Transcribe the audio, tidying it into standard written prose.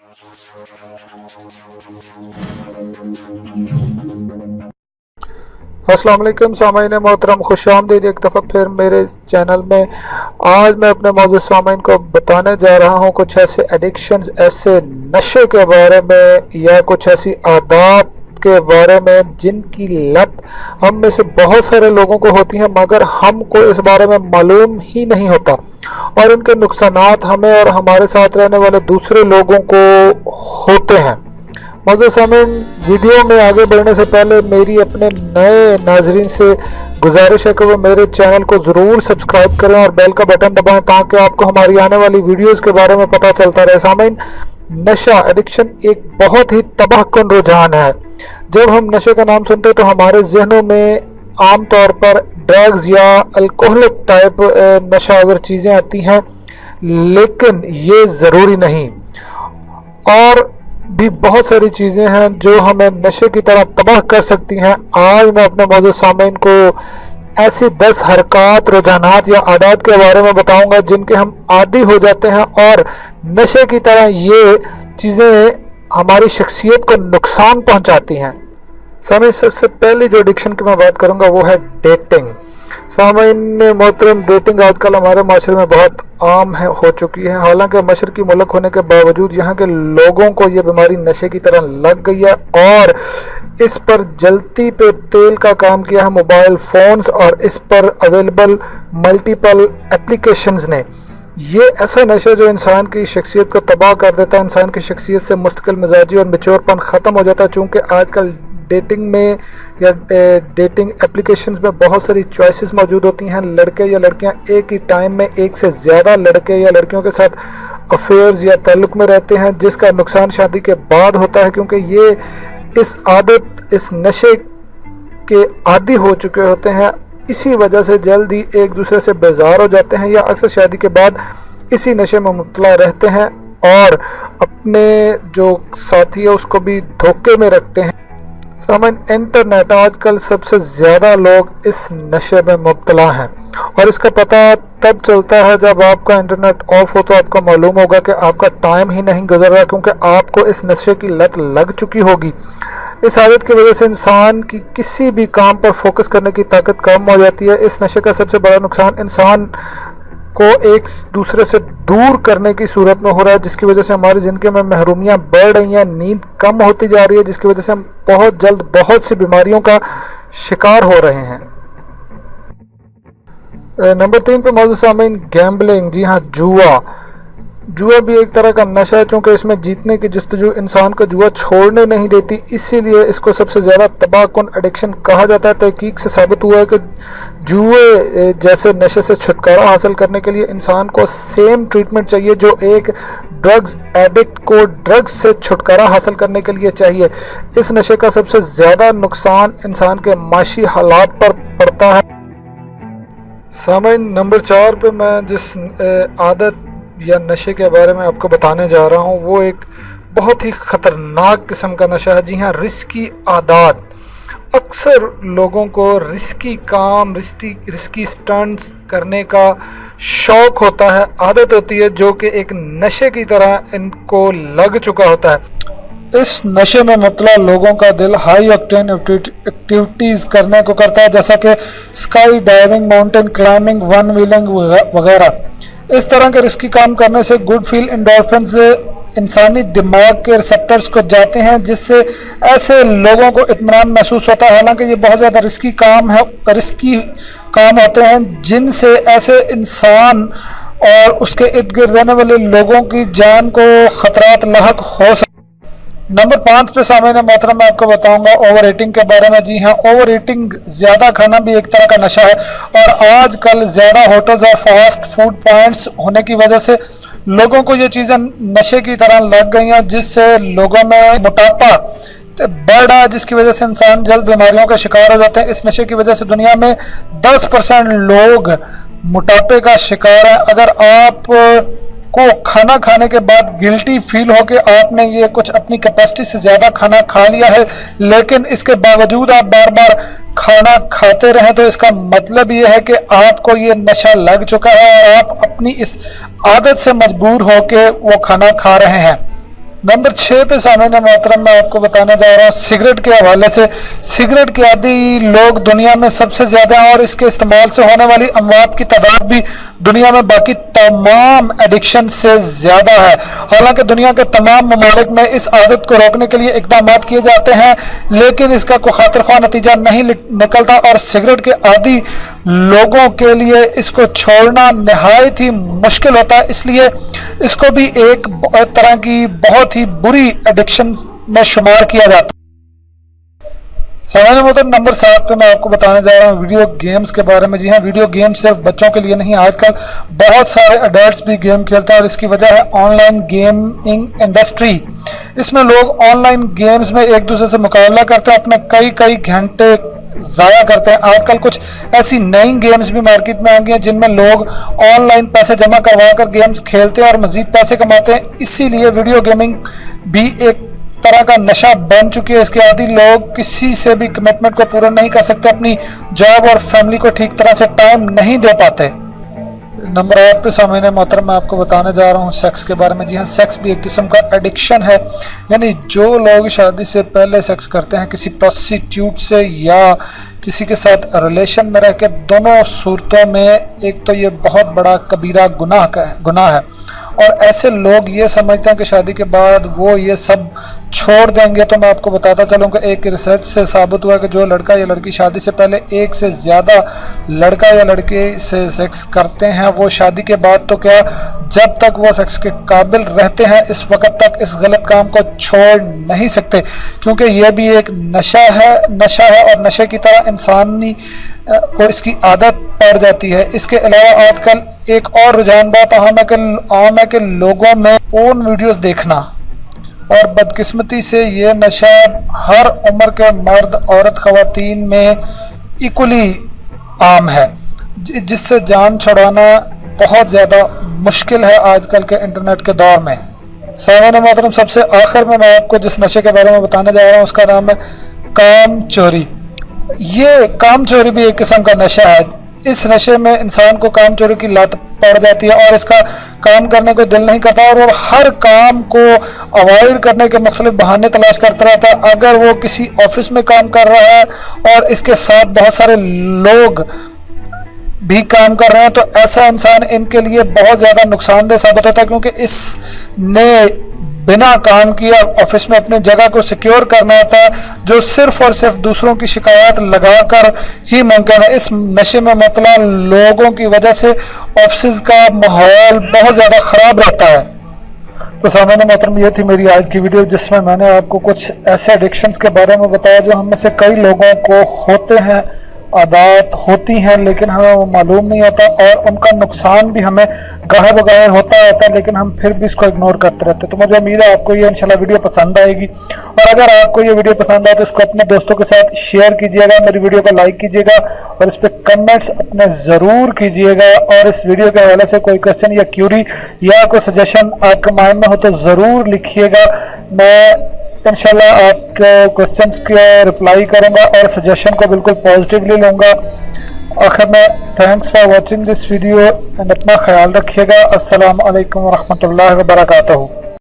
अस्सलाम वालेकुम सामाईन मोहतरम, खुश आमदीद एक दफ़ा फिर मेरे चैनल में। आज मैं अपने मौजूद सामाईन को बताने जा रहा हूँ कुछ ऐसे एडिक्शंस, ऐसे नशे के बारे में या कुछ ऐसी आदत के बारे में जिनकी लत हम में से बहुत सारे लोगों को होती है, मगर हमको इस बारे में मालूम ही नहीं होता और इनके नुकसानात हमें और हमारे साथ रहने वाले दूसरे लोगों को होते हैं। मौजूद सामीन, वीडियो में आगे बढ़ने से पहले मेरी अपने नए नाजरीन से गुजारिश है कि वो मेरे चैनल को ज़रूर सब्सक्राइब करें और बेल का बटन दबाएं ताकि आपको हमारी आने वाली वीडियोस के बारे में पता चलता रहे। सामीन, नशा एडिक्शन एक बहुत ही तबाहकुन रुझान है। जब हम नशे का नाम सुनते हैं तो हमारे जहनों में आम तौर पर ड्रग्स या अल्कोहलिक टाइप नशावर चीज़ें आती हैं, लेकिन ये ज़रूरी नहीं। और भी बहुत सारी चीज़ें हैं जो हमें नशे की तरह तबाह कर सकती हैं। आज मैं अपने मौजूद सामीन को ऐसी 10 हरकत, रुझानात या आदत के बारे में बताऊंगा जिनके हम आदी हो जाते हैं और नशे की तरह ये चीज़ें हमारी शख्सियत को नुकसान पहुंचाती हैं। सामीन, सबसे पहली जो एडिक्शन की मैं बात करूंगा वो है डेटिंग। सामीन मोहतरम, डेटिंग आजकल हमारे माशरे में बहुत आम हो चुकी है। हालांकि मशरकी मुल्क होने के बावजूद यहाँ के लोगों को ये बीमारी नशे की तरह लग गई है और इस पर जलती पे तेल का काम किया है मोबाइल फ़ोन्स और इस पर अवेलेबल मल्टीपल एप्लीकेशंस ने। ये ऐसा नशा जो इंसान की शख्सियत को तबाह कर देता है, इंसान की शख्सियत से मुस्तकिल मिजाजी और मेच्योरपन ख़त्म हो जाता है। चूँकि आजकल डेटिंग में या डेटिंग एप्लीकेशंस में बहुत सारी चॉइसेस मौजूद होती हैं। लड़के या लड़कियां एक ही टाइम में एक से ज़्यादा लड़के या लड़कियों के साथ अफेयर्स या ताल्लुक़ में रहते हैं, जिसका नुकसान शादी के बाद होता है, क्योंकि ये इस आदत, इस नशे के आदी हो चुके होते हैं। इसी वजह से जल्द ही एक दूसरे से बेजार हो जाते हैं या अक्सर शादी के बाद इसी नशे में मुब्तला रहते हैं और अपने जो साथी है उसको भी धोखे में रखते हैं। सामान, इंटरनेट, आजकल सबसे ज़्यादा लोग इस नशे में मुब्तला हैं और इसका पता तब चलता है जब आपका इंटरनेट ऑफ हो तो आपको मालूम होगा कि आपका टाइम ही नहीं गुजर रहा, क्योंकि आपको इस नशे की लत लग चुकी होगी। इस आदत की वजह से इंसान की किसी भी काम पर फोकस करने की ताकत कम हो जाती है। इस नशे का सबसे बड़ा नुकसान इंसान को एक दूसरे से दूर करने की सूरत में हो रहा है, जिसकी वजह से हमारी ज़िंदगी में महरूमियाँ बढ़ रही हैं, नींद कम होती जा रही है, जिसकी वजह से हम बहुत जल्द बहुत सी बीमारियों का शिकार हो रहे हैं। नंबर 3 पे मौजूद सामीन, गैम्बलिंग। जी हाँ, जुआ भी एक तरह का नशा है। चूँकि इसमें जीतने की जस्तजू इंसान को जुआ छोड़ने नहीं देती, इसीलिए इसको सबसे ज़्यादा तबाहकुन एडिक्शन कहा जाता है। तहकीक से साबित हुआ है कि जुए जैसे नशे से छुटकारा हासिल करने के लिए इंसान को सेम ट्रीटमेंट चाहिए जो एक ड्रग्स एडिक्ट को ड्रग्स से छुटकारा हासिल करने के लिए चाहिए। इस नशे का सबसे ज़्यादा नुकसान इंसान के माशी हालात पर पड़ता है। सामीन, नंबर 4 पे मैं जिस आदत या नशे के बारे में आपको बताने जा रहा हूँ वो एक बहुत ही ख़तरनाक किस्म का नशा है। जी हाँ, रिस्की आदत। अक्सर लोगों को रिस्की काम, रिस्की स्टंट्स करने का शौक़ होता है, आदत होती है, जो कि एक नशे की तरह इनको लग चुका होता है। इस नशे में मुब्तला लोगों का दिल हाई ऑक्टेन एक्टिविटीज़ करने को करता है, जैसा कि sky diving, mountain climbing, one wheeling वगैरह। इस तरह के रिस्की काम करने से गुड फील एंडोर्फिन्स इंसानी दिमाग के रिसेप्टर्स को जाते हैं, जिससे ऐसे लोगों को इत्मीनान महसूस होता है। हालांकि ये बहुत ज़्यादा रिस्की काम होते हैं जिनसे ऐसे इंसान और उसके इर्द गिर्द रहने वाले लोगों की जान को खतरात लाहक हो सकते। नंबर 5 पे सामने मोहतरम मैं आपको बताऊंगा ओवर ईटिंग के बारे में। जी हाँ, ओवर ईटिंग, ज़्यादा खाना भी एक तरह का नशा है और आजकल ज़्यादा होटल्स और फास्ट फूड पॉइंट्स होने की वजह से लोगों को ये चीज़ें नशे की तरह लग गई हैं, जिससे लोगों में मोटापा बढ़ रहा है, जिसकी वजह से इंसान जल्द बीमारियों का शिकार हो जाते हैं। इस नशे की वजह से दुनिया में 10% लोग मोटापे का शिकार हैं। अगर आप को खाना खाने के बाद गिल्टी फील हो कि आपने ये कुछ अपनी कैपेसिटी से ज़्यादा खाना खा लिया है, लेकिन इसके बावजूद आप बार बार खाना खाते रहें, तो इसका मतलब ये है कि आपको ये नशा लग चुका है और आप अपनी इस आदत से मजबूर होकर वो खाना खा रहे हैं। नंबर 6 पे सामईन मोहतरम मैं आपको बताने जा रहा हूँ सिगरेट के हवाले से। सिगरेट के आदि लोग दुनिया में सबसे ज़्यादा हैं और इसके इस्तेमाल से होने वाली अमवात की तादाद भी दुनिया में बाकी तमाम एडिक्शन से ज़्यादा है। हालांकि दुनिया के तमाम ममालिक में इस आदत को रोकने के लिए इकदाम किए जाते हैं, लेकिन इसका कोई खातिर ख्वाह नतीजा नहीं निकलता और सिगरेट के आदि लोगों के लिए इसको छोड़ना नहायत ही मुश्किल होता है। इसलिए इसको भी एक तरह की बहुत ही बुरी एडिक्शन में शुमार किया जाता है। सामान्य मतलब नंबर 7 पे मैं आपको बताने जा रहा हूँ वीडियो गेम्स के बारे में। जी हाँ, वीडियो गेम सिर्फ बच्चों के लिए नहीं, आजकल बहुत सारे अडल्ट्स भी गेम खेलते हैं और इसकी वजह है ऑनलाइन गेमिंग इंडस्ट्री। इसमें लोग ऑनलाइन गेम्स में एक दूसरे से मुकाबला करते हैं, अपने कई घंटे ज़ाया करते हैं। आजकल कुछ ऐसी नई गेम्स भी मार्केट में आ गई हैं जिनमें लोग ऑनलाइन पैसे जमा करवा कर गेम्स खेलते हैं और मज़ीद पैसे कमाते हैं। इसीलिए वीडियो गेमिंग भी एक तरह का नशा बन चुकी है। इसके आदि लोग किसी से भी कमिटमेंट को पूरा नहीं कर सकते, अपनी जॉब और फैमिली को ठीक तरह से टाइम नहीं दे पाते। नंबर 8 पे सामईन मोहतरम मैं आपको बताने जा रहा हूँ सेक्स के बारे में। जी हाँ, सेक्स भी एक किस्म का एडिक्शन है, यानी जो लोग शादी से पहले सेक्स करते हैं किसी प्रोस्टिट्यूट से या किसी के साथ रिलेशन में रह के, दोनों सूरतों में एक तो ये बहुत बड़ा कबीरा गुनाह है और ऐसे लोग ये समझते हैं कि शादी के बाद वो ये सब छोड़ देंगे। तो मैं आपको बताता चलूँ कि एक रिसर्च से साबित हुआ कि जो लड़का या लड़की शादी से पहले एक से ज़्यादा लड़का या लड़की से सेक्स करते हैं, वो शादी के बाद तो क्या, जब तक वो सेक्स के काबिल रहते हैं इस वक्त तक इस गलत काम को छोड़ नहीं सकते, क्योंकि ये भी एक नशा है और नशे की तरह इंसानी को इसकी आदत पड़ जाती है। इसके अलावा आजकल एक और रुझान बात आम है कि लोगों में पोर्न वीडियोस देखना, और बदकिस्मती से ये नशा हर उम्र के मर्द औरत ख़वातीन में इक्वली आम है, जिससे जान छुड़ाना बहुत ज़्यादा मुश्किल है आजकल के इंटरनेट के दौर में। सामईन मोहतरम सबसे आखिर में मैं आपको जिस नशे के बारे में बताने जा रहा हूँ उसका नाम है काम चोरी। ये काम चोरी भी एक किस्म का नशा है। इस नशे में इंसान को काम चोरी की लत पड़ जाती है और इसका काम करने को दिल नहीं करता और वो हर काम को अवॉइड करने के मुख्तलिफ बहाने तलाश करता रहता है। अगर वो किसी ऑफिस में काम कर रहा है और इसके साथ बहुत सारे लोग भी काम कर रहे हैं तो ऐसा इंसान इनके लिए बहुत ज़्यादा नुकसानदेह साबित होता है, क्योंकि इसने बिना काम किया ऑफिस में अपनी जगह को सिक्योर करना होता है, जो सिर्फ और सिर्फ दूसरों की शिकायत लगाकर ही मुमकिन है। इस नशे में मुब्तला लोगों की वजह से ऑफिस का माहौल बहुत ज़्यादा ख़राब रहता है। तो सामईन मोहतरम ये थी मेरी आज की वीडियो, जिसमें मैंने आपको कुछ ऐसे एडिक्शंस के बारे में बताया जो हम में से कई लोगों को होते हैं, आदत होती हैं, लेकिन हमें वो मालूम नहीं होता और उनका नुकसान भी हमें गाहे बगाहे होता रहता है, लेकिन हम फिर भी इसको इग्नोर करते रहते हैं। तो मुझे उम्मीद है आपको ये इंशाल्लाह वीडियो पसंद आएगी, और अगर आपको ये वीडियो पसंद आए तो इसको अपने दोस्तों के साथ शेयर कीजिएगा, मेरी वीडियो को लाइक कीजिएगा और इस पर कमेंट्स अपने ज़रूर कीजिएगा। और इस वीडियो के हवाले से कोई क्वेश्चन या क्यूरी या कोई सजेशन आपके माइंड में हो तो ज़रूर लिखिएगा। मैं इंशाल्लाह आपके क्वेश्चंस के रिप्लाई करूंगा और सजेशन को बिल्कुल पॉजिटिवली लूँगा। आखिर में thanks for watching this video and अपना ख्याल रखिएगा। अस्सलाम वालेकुम व रहमतुल्लाहि व बरकातहू।